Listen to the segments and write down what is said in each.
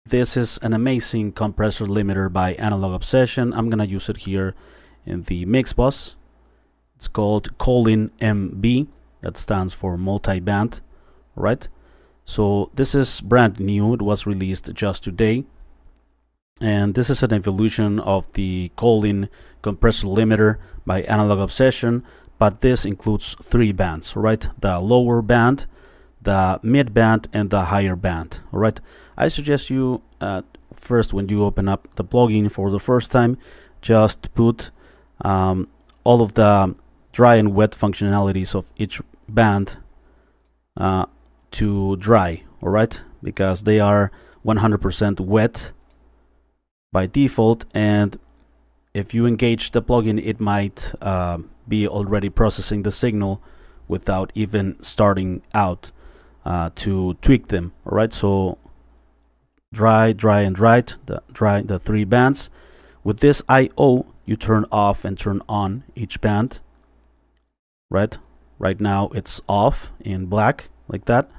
this is an amazing compressor limiter by Analog Obsession. I'm gonna use it here in the mixbus. It's called KolinMB. That stands for multiband. Right? So this is brand new. It was released just today. And this is an evolution of the Kolin compressor limiter by Analog Obsession, but this includes 3 bands, right? The lower band, the mid band, and the higher band. All right. I suggest you first, when you open up the plugin for the first time, just put all of the dry and wet functionalities of each band to dry. All right, because they are 100% wet by default, and if you engage the plugin, it might be already processing the signal without even starting out to tweak them. All right, so dry, and the 3 bands. With this I/O, you turn off and turn on each band. Right now it's off in black like that.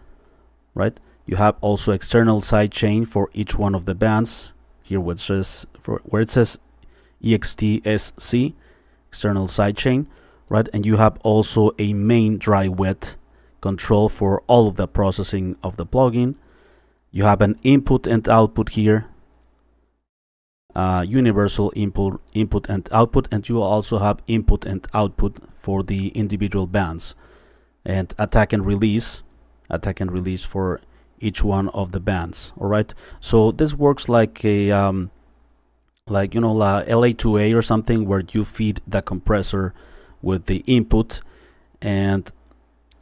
Right, you have also external sidechain for each one of the bands. Here where it says EXTSC, external sidechain, right? And you have also a main dry wet control for all of the processing of the plugin. You have an input and output here, universal input and output, and you also have input and output for the individual bands, and attack and release for each one of the bands. All right, so this works like a like, you know, LA2A or something, where you feed the compressor with the input and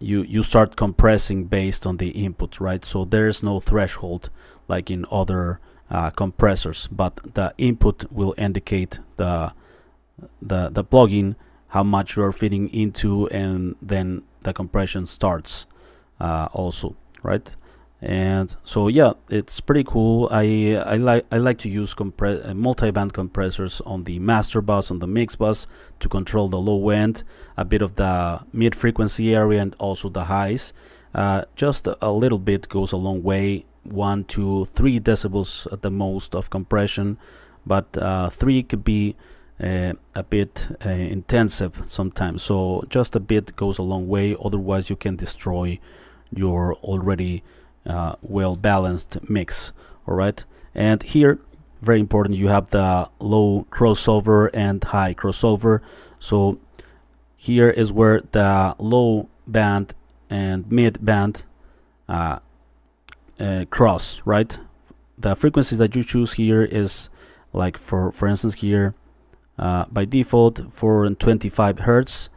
you start compressing based on the input, right? So there's no threshold like in other compressors, but the input will indicate the plugin how much you are feeding into, and then the compression starts also, right? And so yeah, it's pretty cool. I like to use multi-band compressors on the master bus, on the mix bus, to control the low end, a bit of the mid frequency area, and also the highs. Just a little bit goes a long way. 1 to 3 decibels at the most of compression, but 3 could be a bit intensive sometimes. So just a bit goes a long way. Otherwise, you can destroy your already well balanced mix. All right, and here, very important, you have the low crossover and high crossover. So here is where the low band and mid band cross, right? The frequency that you choose here is like, for instance here, by default 425 hertz,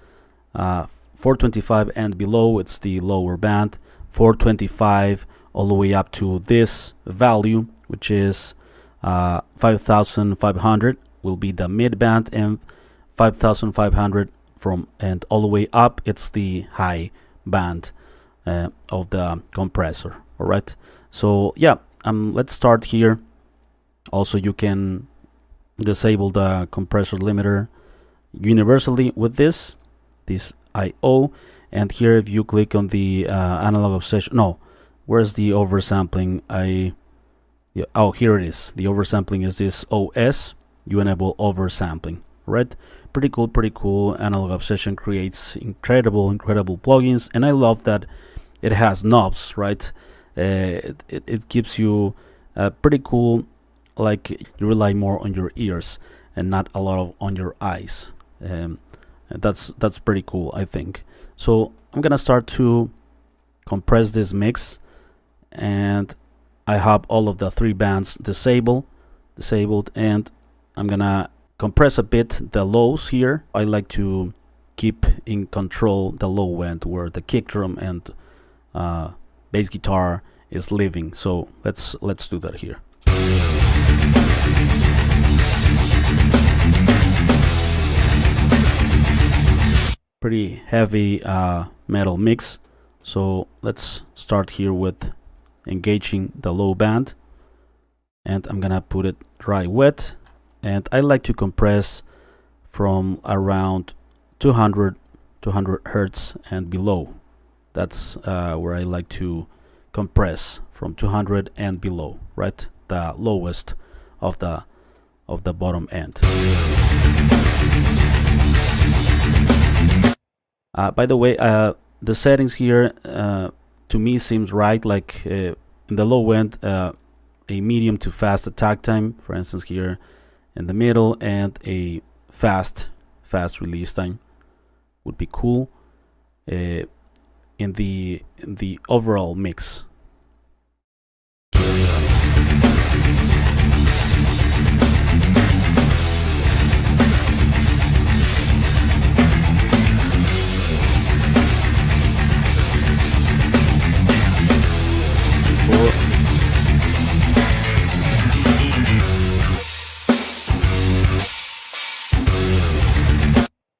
425 and below, it's the lower band. 425 all the way up to this value, which is 5500, will be the mid band, and 5500 from and all the way up, it's the high band of the compressor. All right, so yeah, let's start here. Also, you can disable the compressor limiter universally with this I/O. And here, if you click on the Analog Obsession, no, where's the oversampling? Oh, here it is. The oversampling is this OS. You enable oversampling, right? Pretty cool. Analog Obsession creates incredible plugins, and I love that it has knobs, right? It gives you pretty cool, like, you rely more on your ears and not a lot on your eyes. That's pretty cool, I think. So I'm gonna start to compress this mix, and I have all of the 3 bands disabled, and I'm gonna compress a bit the lows here. I like to keep in control the low end where the kick drum and bass guitar is living. So let's do that here. Pretty heavy metal mix. So let's start here with engaging the low band, and I'm gonna put it dry wet, and I like to compress from around 200 hertz and below. That's where I like to compress, from 200 and below, right? the lowest of the bottom end. By the way, the settings here to me seems right, like in the low end, a medium to fast attack time, for instance here in the middle, and a fast release time would be cool in the overall mix.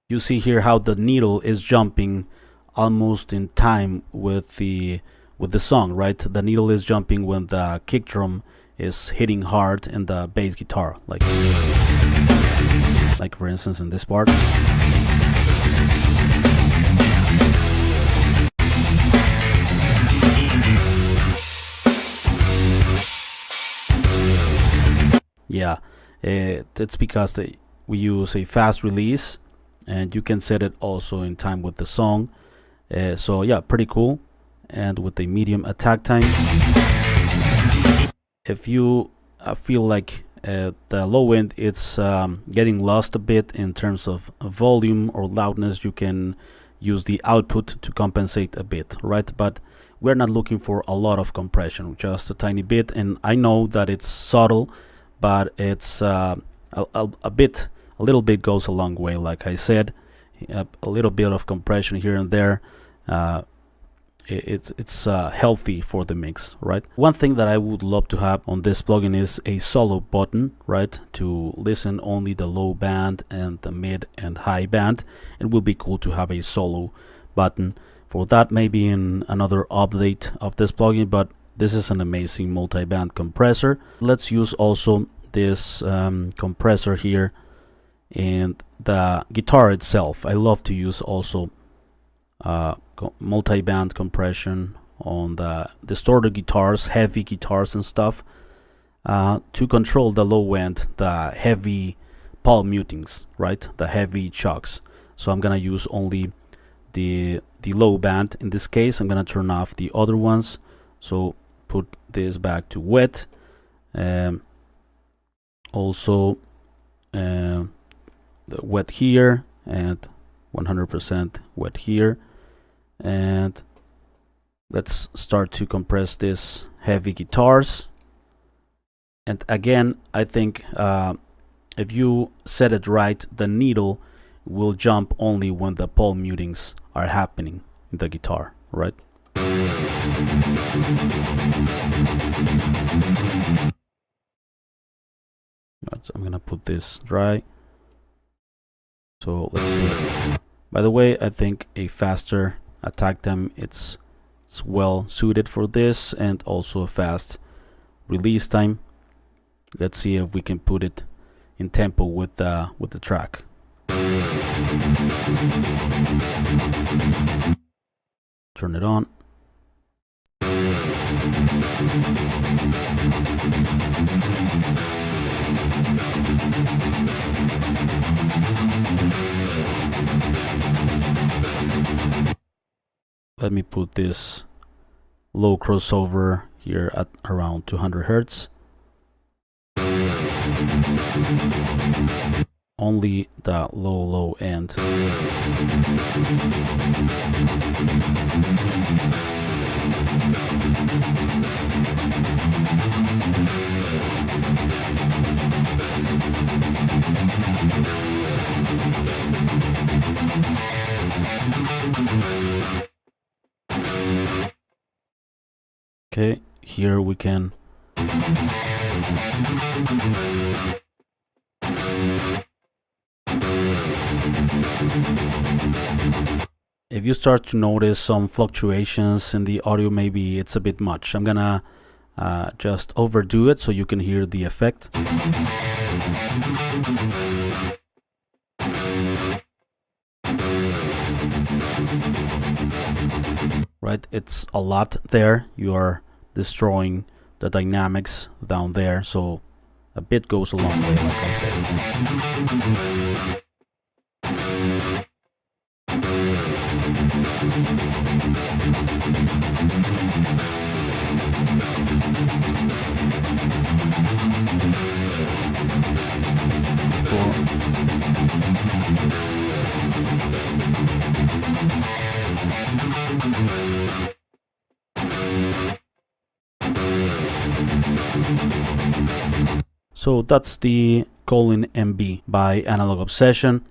You see here how the needle is jumping almost in time with the song, right? The needle is jumping when the kick drum is hitting hard in the bass guitar, like for instance in this part. Yeah, it's because we use a fast release, and you can set it also in time with the song. So yeah, pretty cool. And with a medium attack time, if you feel like the low end it's getting lost a bit in terms of volume or loudness, you can use the output to compensate a bit, right? But we're not looking for a lot of compression, just a tiny bit. And I know that it's subtle, but it's a little bit goes a long way. Like I said, a little bit of compression here and there, it's healthy for the mix, right? One thing that I would love to have on this plugin is a solo button, right, to listen only the low band and the mid and high band. It will be cool to have a solo button for that, maybe in another update of this plugin. But this is an amazing multi-band compressor. Let's use also this compressor here and the guitar itself. I love to use also multi-band compression on the distorted guitars, heavy guitars and stuff, to control the low end, the heavy palm mutings, right, the heavy chucks. So I'm gonna use only the low band. In this case, I'm gonna turn off the other ones. So put this back to wet. Also the wet here and 100% wet here. And let's start to compress this heavy guitars. And again, I think if you set it right, the needle will jump only when the palm mutings are happening in the guitar, right? I'm gonna put this dry. So let's do it. By the way, I think a faster attack time, it's well suited for this, and also a fast release time. Let's see if we can put it in tempo with the track. Turn it on. Let me put this low crossover here at around 200 Hertz. Only the low end. Okay, here we can if you start to notice some fluctuations in the audio, maybe it's a bit much. I'm gonna just overdo it so you can hear the effect. Right, it's a lot there. You are destroying the dynamics down there, so a bit goes a long way, like I said. So that's the KolinMB by Analog Obsession.